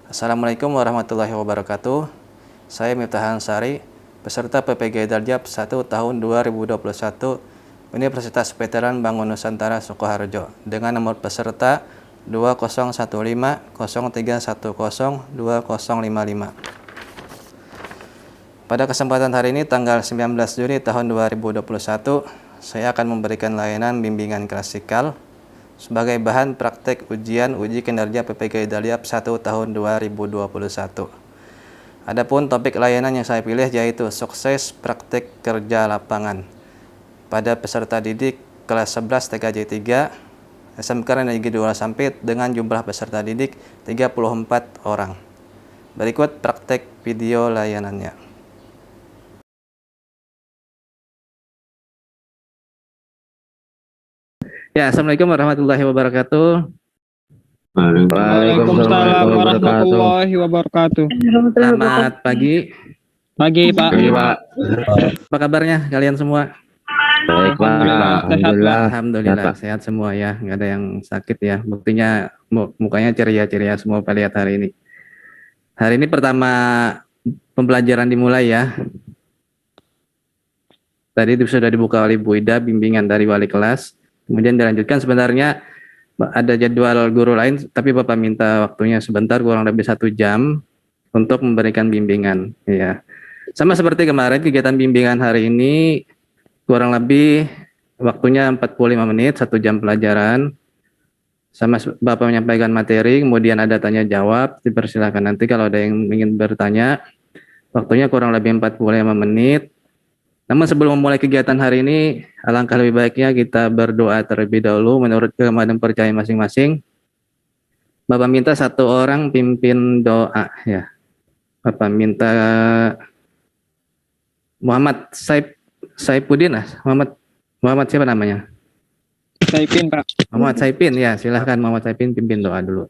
Assalamualaikum warahmatullahi wabarakatuh. Saya Miftah Ansari, peserta PPG Daljab 1 tahun 2021 Universitas Veteran Bangun Nusantara Sukoharjo dengan nomor peserta 201503102055. Pada kesempatan hari ini tanggal 19 Juni tahun 2021, saya akan memberikan layanan bimbingan klasikal sebagai bahan praktek ujian uji kinerja PPG Daljab 1 tahun 2021. Adapun topik layanan yang saya pilih yaitu sukses praktek kerja lapangan pada peserta didik kelas 11 TKJ 3 SMK Negeri 2 Sampit dengan jumlah peserta didik 34 orang. Berikut praktek video layanannya. Ya, Assalamualaikum warahmatullahi wabarakatuh. Waalaikumsalam warahmatullahi wabarakatuh. Selamat pagi. Pagi, Pak. Pagi, Pak. Apa kabarnya kalian semua? Baik, Pak. Alhamdulillah sehat semua ya, nggak ada yang sakit ya. Buktinya mukanya ceria-ceria semua pada lihat hari ini. Hari ini pertama pembelajaran dimulai ya. Tadi sudah dibuka oleh Bu Ida bimbingan dari wali kelas. Kemudian dilanjutkan, sebenarnya ada jadwal guru lain, tapi Bapak minta waktunya sebentar, kurang lebih 1 jam untuk memberikan bimbingan. Ya, sama seperti kemarin kegiatan bimbingan hari ini kurang lebih waktunya 45 menit, 1 jam pelajaran. Sama Bapak menyampaikan materi, kemudian ada tanya jawab, dipersilakan nanti kalau ada yang ingin bertanya. Waktunya kurang lebih 45 menit. Namun sebelum memulai kegiatan hari ini, alangkah lebih baiknya kita berdoa terlebih dahulu menurut keadaan percaya masing-masing. Bapak minta 1 orang pimpin doa ya. Bapak minta Muhammad Saipuddin, Muhammad siapa namanya? Saipin, Pak. Muhammad Saipin ya, silahkan Muhammad Saipin pimpin doa dulu.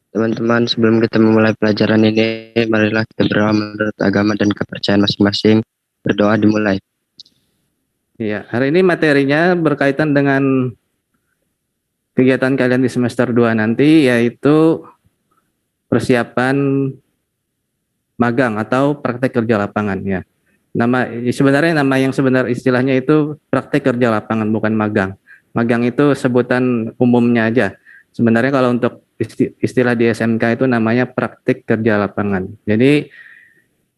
Teman-teman, sebelum kita memulai pelajaran ini, marilah kita berdoa menurut agama dan kepercayaan masing-masing. Berdoa dimulai. Iya, hari ini materinya berkaitan dengan kegiatan kalian di semester 2 nanti, yaitu persiapan magang atau praktek kerja lapangan ya. Sebenarnya nama yang sebenar istilahnya itu praktek kerja lapangan, bukan magang. Magang itu sebutan umumnya aja. Sebenarnya kalau untuk istilah di SMK itu namanya praktek kerja lapangan. Jadi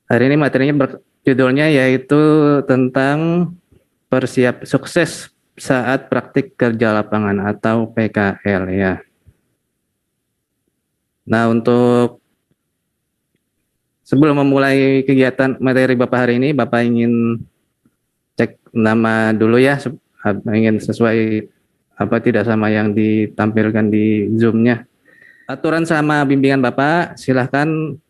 hari ini materinya judulnya yaitu tentang sukses saat praktik kerja lapangan atau PKL ya. Nah, untuk sebelum memulai kegiatan materi Bapak hari ini, Bapak ingin cek nama dulu ya, ingin sesuai apa tidak sama yang ditampilkan di Zoom-nya. Aturan sama bimbingan Bapak, silahkan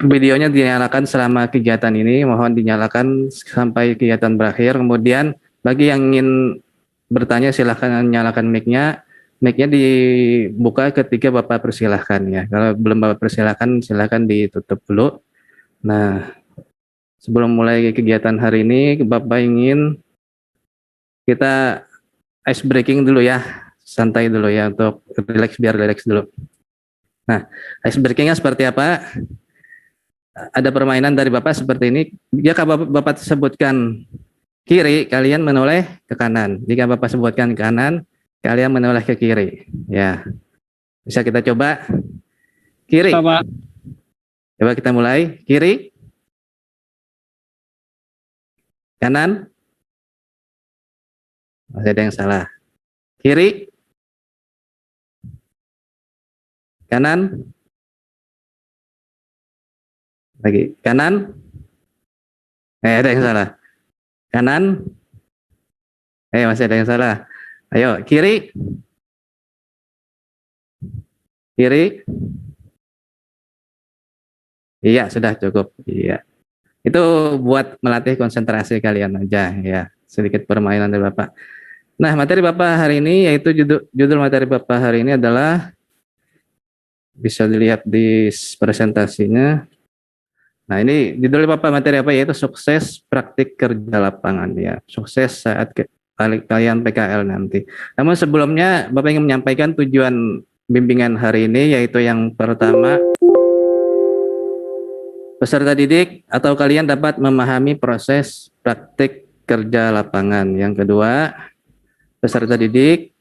videonya dinyalakan selama kegiatan ini, mohon dinyalakan sampai kegiatan berakhir. Kemudian bagi yang ingin bertanya silahkan nyalakan mic-nya. Mic-nya dibuka ketika Bapak persilahkan ya. Kalau belum Bapak persilahkan, silahkan ditutup dulu. Nah, sebelum mulai kegiatan hari ini, Bapak ingin kita ice breaking dulu ya, santai dulu ya, untuk biar relax dulu. Nah, ice breaking-nya seperti apa? Ada permainan dari Bapak seperti ini. Jika Bapak sebutkan kiri, kalian menoleh ke kanan. Jika Bapak sebutkan kanan, kalian menoleh ke kiri. Ya, bisa kita coba. Kiri. Pak. Coba kita mulai. Kiri. Kanan. Masih ada yang salah. Kiri. Kanan. Lagi. Kanan. Ada yang salah. Kanan. Masih ada yang salah. Ayo, kiri. Kiri. Iya, sudah cukup. Iya. Itu buat melatih konsentrasi kalian aja ya. Sedikit permainan dari Bapak. Nah, materi Bapak hari ini yaitu judul materi Bapak hari ini adalah, bisa dilihat di presentasinya. Nah, ini judul Bapak materi apa, yaitu sukses praktik kerja lapangan ya. Sukses saat kalian PKL nanti. Namun sebelumnya Bapak ingin menyampaikan tujuan bimbingan hari ini, yaitu yang pertama Peserta didik atau kalian dapat memahami proses praktik kerja lapangan. Yang kedua, peserta didik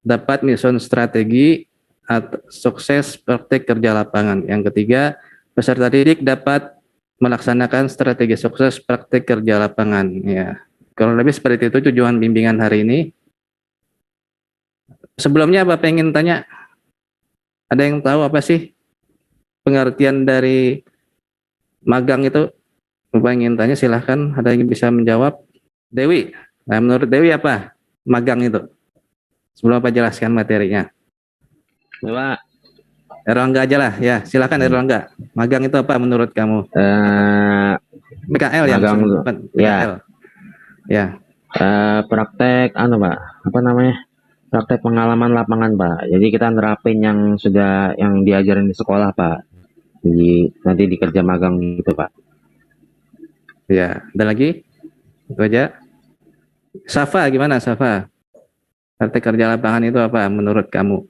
dapat menyusun strategi atau sukses praktik kerja lapangan. Yang ketiga, peserta didik dapat melaksanakan strategi sukses praktik kerja lapangan. Ya, kalau lebih seperti itu tujuan bimbingan hari ini. Sebelumnya Bapak ingin tanya, ada yang tahu apa sih pengertian dari magang itu? Bapak ingin tanya, silahkan, ada yang bisa menjawab. Dewi, nah, menurut Dewi apa magang itu? Sebelum Bapak jelaskan materinya. Pak, Erlangga aja lah, ya silahkan Erlangga. Magang itu apa menurut kamu? PKL ya? magang itu, PKL. Ya. Praktek Pak, apa namanya? Praktek pengalaman lapangan, Pak. Jadi kita nerapin yang sudah yang diajarin di sekolah, Pak. Jadi nanti dikerja magang gitu, Pak. Ya, ada lagi? Itu aja. Safa, gimana Safa? Praktek kerja lapangan itu apa menurut kamu?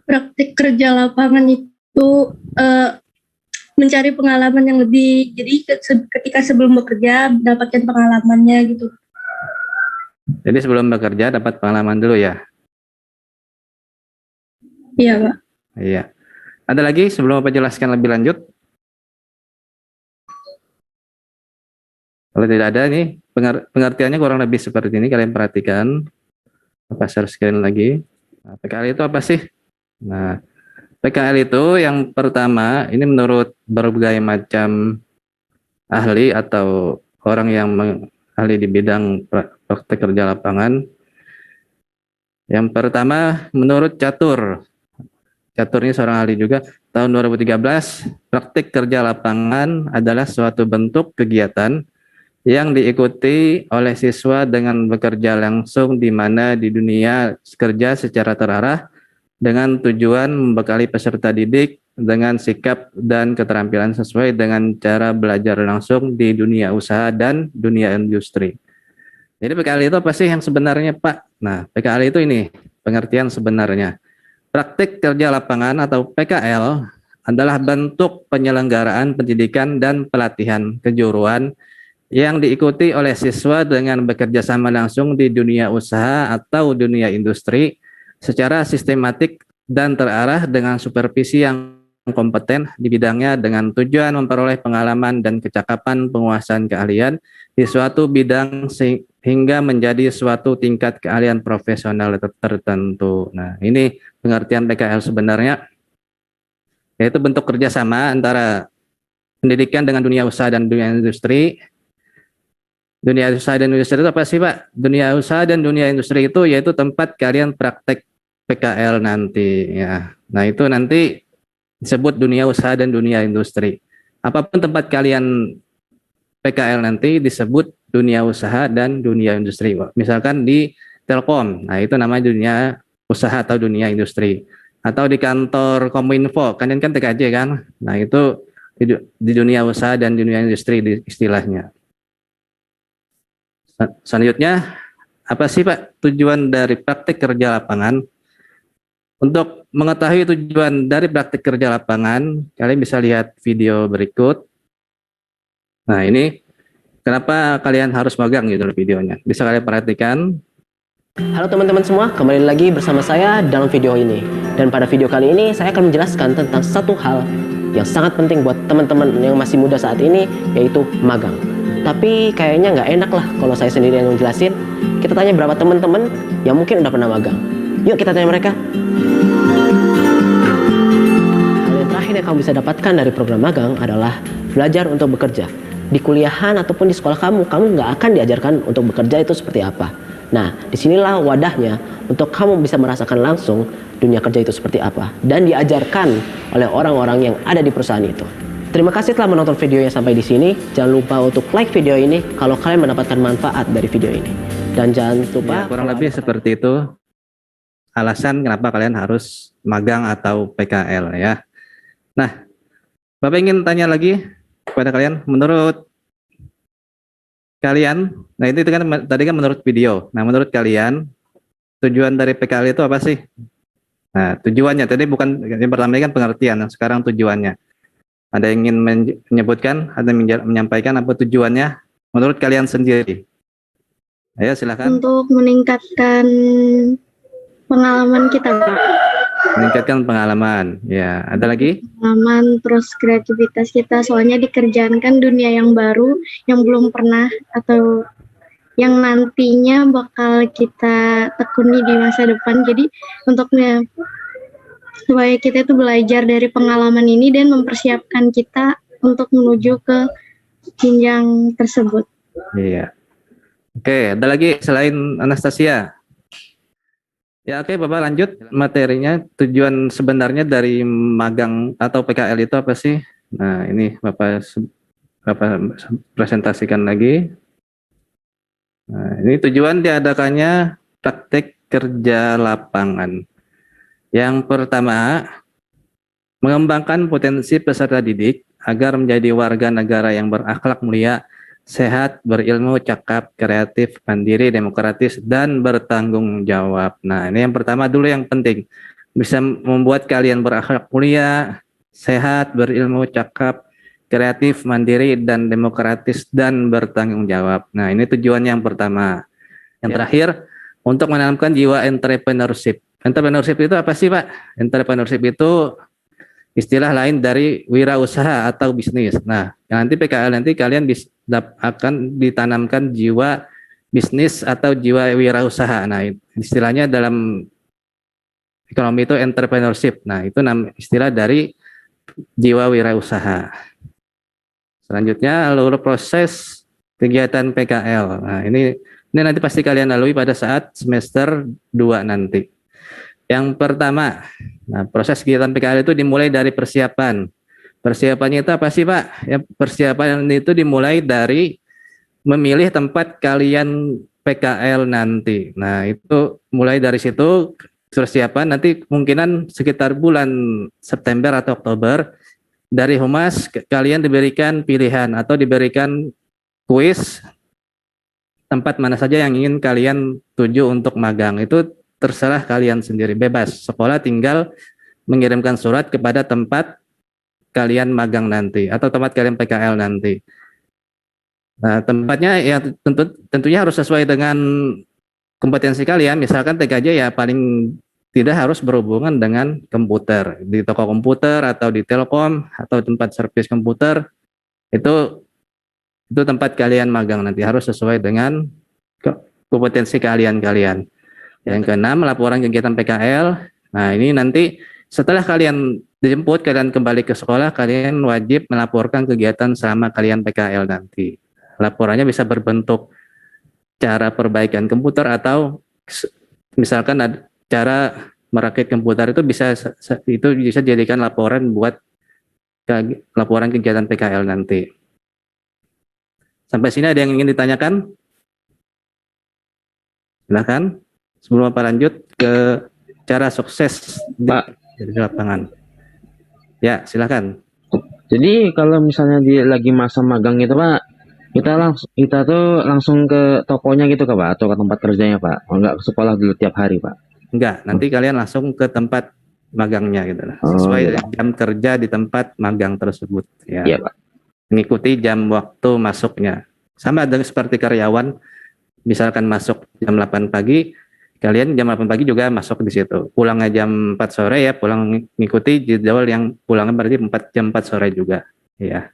Praktik kerja lapangan itu mencari pengalaman yang lebih, jadi ketika sebelum bekerja mendapatkan pengalamannya gitu. Jadi sebelum bekerja dapat pengalaman dulu ya? Iya, Pak. Iya. Ada lagi sebelum Bapak jelaskan lebih lanjut? Kalau tidak ada nih, pengertiannya kurang lebih seperti ini, kalian perhatikan. Bapak share screen lagi. Nah, PKL itu apa sih? Nah, PKL itu yang pertama, ini menurut berbagai macam ahli atau orang yang ahli di bidang praktek kerja lapangan. Yang pertama, menurut Catur. Catur ini seorang ahli juga. Tahun 2013, praktik kerja lapangan adalah suatu bentuk kegiatan yang diikuti oleh siswa dengan bekerja langsung di mana di dunia kerja secara terarah dengan tujuan membekali peserta didik dengan sikap dan keterampilan sesuai dengan cara belajar langsung di dunia usaha dan dunia industri. Jadi PKL itu apa sih yang sebenarnya, Pak? Nah, PKL itu ini pengertian sebenarnya. Praktik kerja lapangan atau PKL adalah bentuk penyelenggaraan pendidikan dan pelatihan kejuruan yang diikuti oleh siswa dengan bekerja sama langsung di dunia usaha atau dunia industri secara sistematik dan terarah dengan supervisi yang kompeten di bidangnya dengan tujuan memperoleh pengalaman dan kecakapan penguasaan keahlian di suatu bidang hingga menjadi suatu tingkat keahlian profesional tertentu. Nah, ini pengertian PKL sebenarnya, yaitu bentuk kerjasama antara pendidikan dengan dunia usaha dan dunia industri. Dunia usaha dan industri itu apa sih, Pak? Dunia usaha dan dunia industri itu yaitu tempat kalian praktek PKL nanti ya. Nah, itu nanti disebut dunia usaha dan dunia industri. Apapun tempat kalian PKL nanti disebut dunia usaha dan dunia industri. Misalkan di Telkom, nah itu namanya dunia usaha atau dunia industri. Atau di kantor Kominfo, kalian kan TKJ kan? Nah, itu di dunia usaha dan dunia industri istilahnya. Selanjutnya, apa sih Pak tujuan dari praktik kerja lapangan? Untuk mengetahui tujuan dari praktik kerja lapangan, kalian bisa lihat video berikut. Nah, ini kenapa kalian harus magang gitu videonya. Bisa kalian perhatikan. Halo teman-teman semua, kembali lagi bersama saya dalam video ini. Dan pada video kali ini saya akan menjelaskan tentang satu hal yang sangat penting buat teman-teman yang masih muda saat ini, yaitu magang. Tapi kayaknya nggak enak lah kalau saya sendiri yang menjelasin. Kita tanya berapa teman-teman yang mungkin udah pernah magang. Yuk kita tanya mereka. Hal yang terakhir yang kamu bisa dapatkan dari program magang adalah belajar untuk bekerja. Di kuliahan ataupun di sekolah kamu nggak akan diajarkan untuk bekerja itu seperti apa. Nah, disinilah wadahnya untuk kamu bisa merasakan langsung dunia kerja itu seperti apa. Dan diajarkan oleh orang-orang yang ada di perusahaan itu. Terima kasih telah menonton videonya sampai di sini. Jangan lupa untuk like video ini kalau kalian mendapatkan manfaat dari video ini. Dan jangan lupa... Ya, kurang lebih seperti itu alasan kenapa kalian harus magang atau PKL ya. Nah, Bapak ingin tanya lagi kepada kalian, menurut kalian, nah itu kan tadi kan menurut video. Nah, menurut kalian tujuan dari PKL itu apa sih? Nah, tujuannya tadi bukan yang pertama kan pengertian, sekarang tujuannya. Ada yang ingin menyebutkan atau menyampaikan apa tujuannya menurut kalian sendiri? Ayo silakan. Untuk meningkatkan pengalaman kita, Pak. Meningkatkan pengalaman. Ya, ada lagi? Pengalaman terus kreativitas kita. Soalnya di kerjaan kan dunia yang baru, yang belum pernah atau yang nantinya bakal kita tekuni di masa depan. Jadi untuknya supaya kita itu belajar dari pengalaman ini dan mempersiapkan kita untuk menuju ke jenjang tersebut. Iya. Oke, ada lagi selain Anastasia? Ya, oke, Bapak lanjut materinya. Tujuan sebenarnya dari magang atau PKL itu apa sih? Nah, ini Bapak presentasikan lagi. Nah, ini tujuan diadakannya praktek kerja lapangan. Yang pertama, mengembangkan potensi peserta didik agar menjadi warga negara yang berakhlak mulia, sehat, berilmu, cakap, kreatif, mandiri, demokratis, dan bertanggung jawab. Nah, ini yang pertama dulu yang penting. Bisa membuat kalian berakhlak mulia, sehat, berilmu, cakap, kreatif, mandiri, dan demokratis, dan bertanggung jawab. Nah, ini tujuan yang pertama. Yang terakhir, untuk menanamkan jiwa entrepreneurship. Entrepreneurship itu apa sih, Pak? Entrepreneurship itu istilah lain dari wirausaha atau bisnis. Nah, nanti PKL nanti kalian akan ditanamkan jiwa bisnis atau jiwa wirausaha. Nah, istilahnya dalam ekonomi itu entrepreneurship. Nah, itu istilah dari jiwa wirausaha. Selanjutnya, alur proses kegiatan PKL. Nah, ini nanti pasti kalian lalui pada saat semester 2 nanti. Yang pertama, nah, proses kegiatan PKL itu dimulai dari persiapan. Persiapannya itu apa sih, Pak? Ya, persiapan itu dimulai dari memilih tempat kalian PKL nanti. Nah, itu mulai dari situ persiapan nanti kemungkinan sekitar bulan September atau Oktober dari Humas kalian diberikan pilihan atau diberikan kuis tempat mana saja yang ingin kalian tuju untuk magang. Itu terserah kalian sendiri, bebas. Sekolah tinggal mengirimkan surat kepada tempat kalian magang nanti atau tempat kalian PKL nanti. Nah, tempatnya ya tentunya harus sesuai dengan kompetensi kalian. Misalkan TKJ ya paling tidak harus berhubungan dengan komputer. Di toko komputer atau di Telkom atau tempat servis komputer itu tempat kalian magang nanti harus sesuai dengan kompetensi kalian. Yang keenam, laporan kegiatan PKL. Nah, ini nanti setelah kalian dijemput, kalian kembali ke sekolah, kalian wajib melaporkan kegiatan selama kalian PKL nanti. Laporannya bisa berbentuk cara perbaikan komputer atau misalkan ada cara merakit komputer itu bisa dijadikan laporan buat laporan kegiatan PKL nanti. Sampai sini ada yang ingin ditanyakan? Silakan. Sebelum Bapak lanjut ke cara sukses di lapangan. Ya, silakan. Jadi kalau misalnya dia lagi masa magang itu, Pak, kita tuh langsung ke tokonya gitu Pak, atau ke tempat kerjanya, Pak. Enggak ke sekolah dulu tiap hari, Pak. Enggak, nanti kalian langsung ke tempat magangnya gitu lah. Sesuai jam kerja di tempat magang tersebut ya. Iya, Pak. Mengikuti jam waktu masuknya. Sama dengan seperti karyawan, misalkan masuk jam 8 pagi, kalian jam 8 pagi juga masuk di situ. Pulangnya jam 4 sore ya, pulang mengikuti jadwal yang pulangnya berarti jam 4 sore juga. Ya.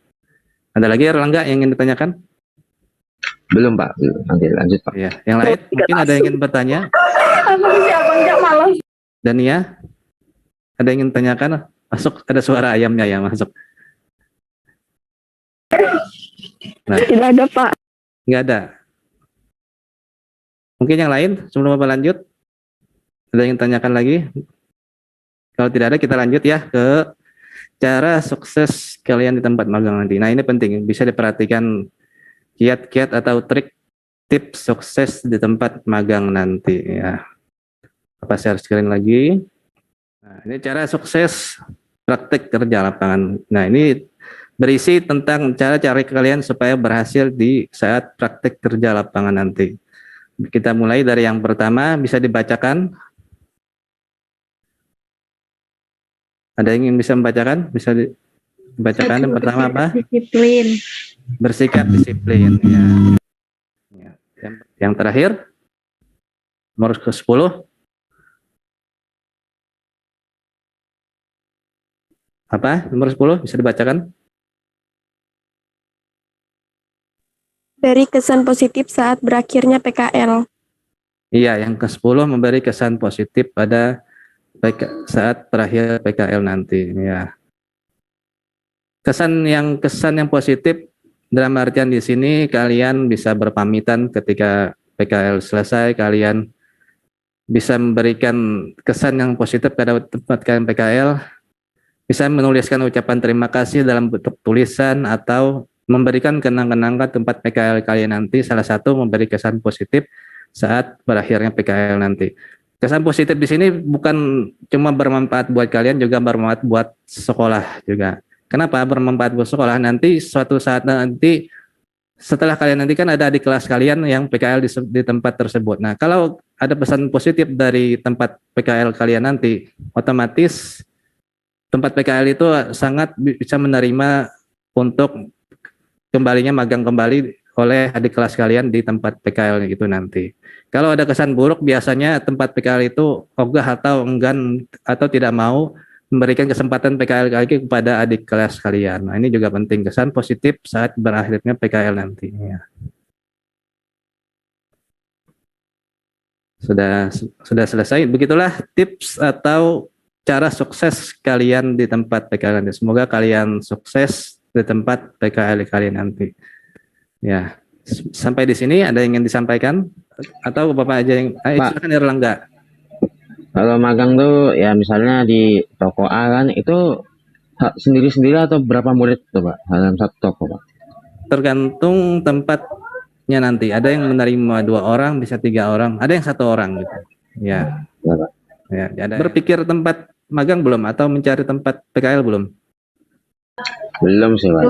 Ada lagi Erlangga yang ingin ditanyakan? Belum, Pak. Belum. Nanti lanjut, Pak. Ya. Yang lain mungkin ada yang ingin bertanya? Dania? Ada yang ingin tanyakan? Masuk, ada suara ayamnya ya masuk. Nah, Tidak ada, Pak. nggak ada. Mungkin yang lain sebelum Bapak lanjut, ada yang tanyakan lagi? Kalau tidak ada, kita lanjut ya ke cara sukses kalian di tempat magang nanti. Nah, ini penting, bisa diperhatikan kiat-kiat atau trik tips sukses di tempat magang nanti ya. Bapak share screen lagi. Nah, ini cara sukses praktek kerja lapangan. Nah, ini berisi tentang cara-cara kalian supaya berhasil di saat praktek kerja lapangan nanti. Kita mulai dari yang pertama, bisa dibacakan. Ada yang ingin bisa membacakan? Bisa Bacakan yang pertama apa? Disiplin. Bersikap disiplin. Ya. Ya. Yang terakhir, nomor ke-10. Apa? Nomor 10 bisa dibacakan? Beri kesan positif saat berakhirnya PKL. Iya, yang ke-10 memberi kesan positif pada saat terakhir PKL nanti. Ya. Kesan yang positif dalam artian di sini kalian bisa berpamitan ketika PKL selesai, kalian bisa memberikan kesan yang positif pada tempat kalian PKL, bisa menuliskan ucapan terima kasih dalam bentuk tulisan atau memberikan kenang-kenangan tempat PKL kalian nanti. Salah satu memberi kesan positif saat berakhirnya PKL nanti. Kesan positif di sini bukan cuma bermanfaat buat kalian, juga bermanfaat buat sekolah juga. Kenapa bermanfaat buat sekolah? Nanti suatu saat nanti setelah kalian nanti kan ada di kelas kalian yang PKL di tempat tersebut. Nah, kalau ada pesan positif dari tempat PKL kalian nanti, otomatis tempat PKL itu sangat bisa menerima untuk kembalinya magang kembali oleh adik kelas kalian di tempat PKL itu nanti. Kalau ada kesan buruk, biasanya tempat PKL itu ogah atau enggan atau tidak mau memberikan kesempatan PKL lagi kepada adik kelas kalian. Nah, ini juga penting, kesan positif saat berakhirnya PKL nanti. Ya. Sudah selesai. Begitulah tips atau cara sukses kalian di tempat PKL nanti. Semoga kalian sukses di tempat PKL kalian nanti. Ya, sampai di sini ada yang ingin disampaikan atau Bapak aja yang silakan Erlangga. Kalau magang tuh ya misalnya di toko A kan itu sendiri-sendiri atau berapa murid tuh Pak dalam satu toko Pak? Tergantung tempatnya nanti. Ada yang menerima 2 orang, bisa 3 orang, ada yang 1 orang gitu. Ya. Ya, Pak. Ya, ada. Berpikir tempat magang belum atau mencari tempat PKL belum? Belum sih Pak.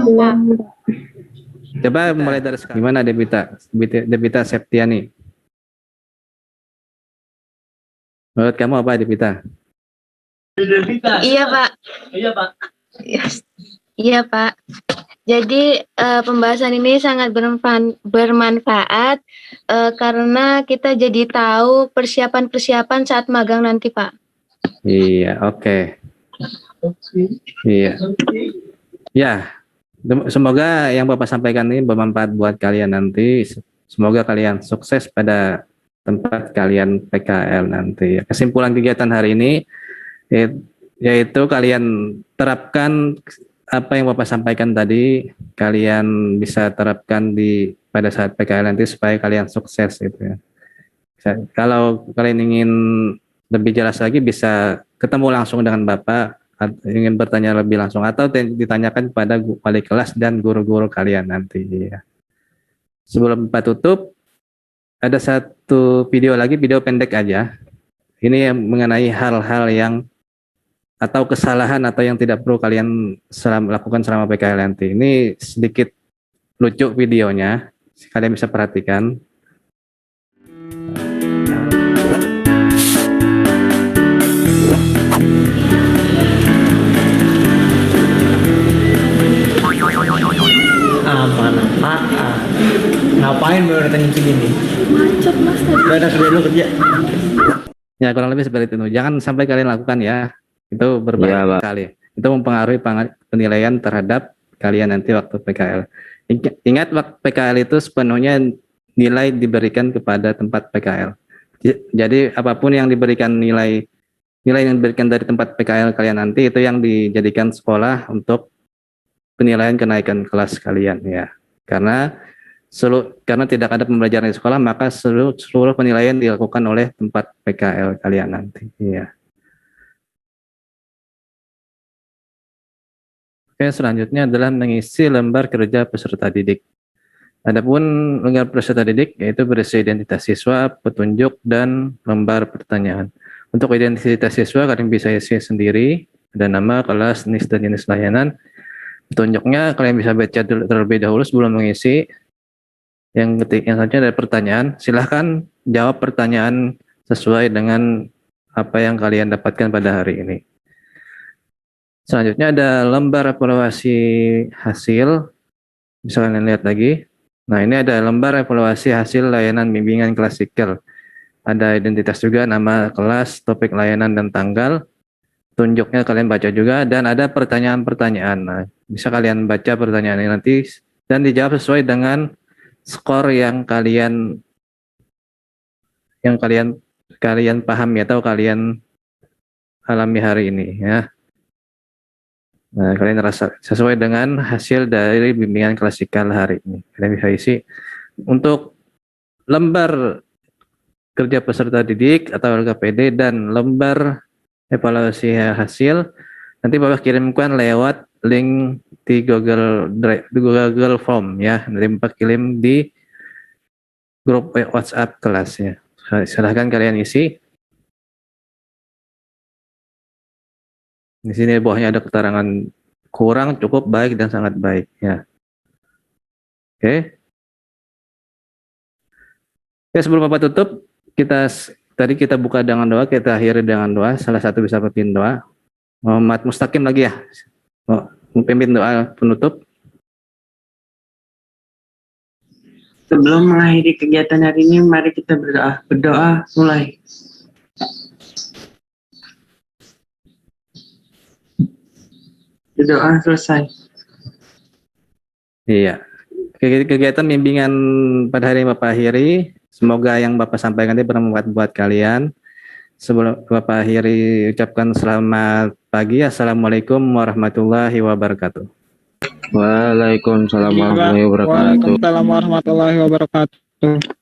Coba mulai dari sekarang. Gimana Devita Septiani? Menurut kamu apa Devita? Iya Pak. Iya Pak. Jadi pembahasan ini sangat bermanfaat karena kita jadi tahu persiapan-persiapan saat magang nanti Pak. Iya, oke. Iya. Ya, semoga yang Bapak sampaikan ini bermanfaat buat kalian nanti. Semoga kalian sukses pada tempat kalian PKL nanti. Kesimpulan kegiatan hari ini yaitu kalian terapkan apa yang Bapak sampaikan tadi, kalian bisa terapkan pada saat PKL nanti supaya kalian sukses gitu ya. Kalau kalian ingin lebih jelas lagi bisa ketemu langsung dengan Bapak, ingin bertanya lebih langsung atau ditanyakan kepada wali kelas dan guru-guru kalian nanti ya. Sebelum Bapak tutup, ada satu video lagi, video pendek aja. Ini yang mengenai hal-hal yang atau kesalahan atau yang tidak perlu kalian lakukan selama PKL nanti. Ini sedikit lucu videonya, kalian bisa perhatikan. Ngapain baru datang segini? Macet mas tadi. Udah kerja dulu kerja. Ya kurang lebih seperti itu. Jangan sampai kalian lakukan ya. Itu berbahaya sekali. Itu mempengaruhi penilaian terhadap kalian nanti waktu PKL. Ingat waktu PKL itu sepenuhnya nilai diberikan kepada tempat PKL. Jadi apapun yang diberikan nilai yang diberikan dari tempat PKL kalian nanti itu yang dijadikan sekolah untuk penilaian kenaikan kelas kalian ya. Karena tidak ada pembelajaran di sekolah, maka seluruh penilaian dilakukan oleh tempat PKL kalian nanti. Ya. Oke, selanjutnya adalah mengisi lembar kerja peserta didik. Adapun lembar peserta didik yaitu berisi identitas siswa, petunjuk, dan lembar pertanyaan. Untuk identitas siswa kalian bisa isi sendiri, ada nama, kelas, NIS, dan jenis layanan. Petunjuknya kalian bisa baca terlebih dahulu sebelum mengisi. Yang selanjutnya ada pertanyaan. Silahkan jawab pertanyaan sesuai dengan apa yang kalian dapatkan pada hari ini. Selanjutnya ada lembar evaluasi hasil. Bisa kalian lihat lagi. Nah, ini ada lembar evaluasi hasil layanan bimbingan klasikal. Ada identitas juga, nama kelas, topik layanan, dan tanggal. Tunjuknya kalian baca juga, dan ada pertanyaan-pertanyaan. Nah, bisa kalian baca pertanyaannya nanti dan dijawab sesuai dengan skor yang kalian pahami atau kalian alami hari ini ya. Nah, kalian rasa sesuai dengan hasil dari bimbingan klasikal hari ini. Kalian bisa isi. Untuk lembar kerja peserta didik atau LKPD dan lembar evaluasi hasil, nanti Bapak kirimkan lewat link di Google Form ya. Nanti Bapak kirim di grup WhatsApp kelas ya. Silahkan kalian isi. Di sini bawahnya ada keterangan kurang, cukup, baik, dan sangat baik ya. Oke. Oke, sebelum Bapak tutup, tadi kita buka dengan doa, kita akhiri dengan doa. Salah satu bisa pimpin doa. Muhammad Mustaqim lagi ya. Pimpin doa penutup. Sebelum mengakhiri kegiatan hari ini, mari kita berdoa. Berdoa mulai. Berdoa selesai. Iya. Kegiatan bimbingan pada hari ini Bapak akhiri. Semoga yang Bapak sampaikan ini bermanfaat buat kalian. Sebelum Bapak akhiri, ucapkan selamat pagi. Assalamualaikum warahmatullahi wabarakatuh. Waalaikumsalam warahmatullahi wabarakatuh. Waalaikumsalam warahmatullahi wabarakatuh.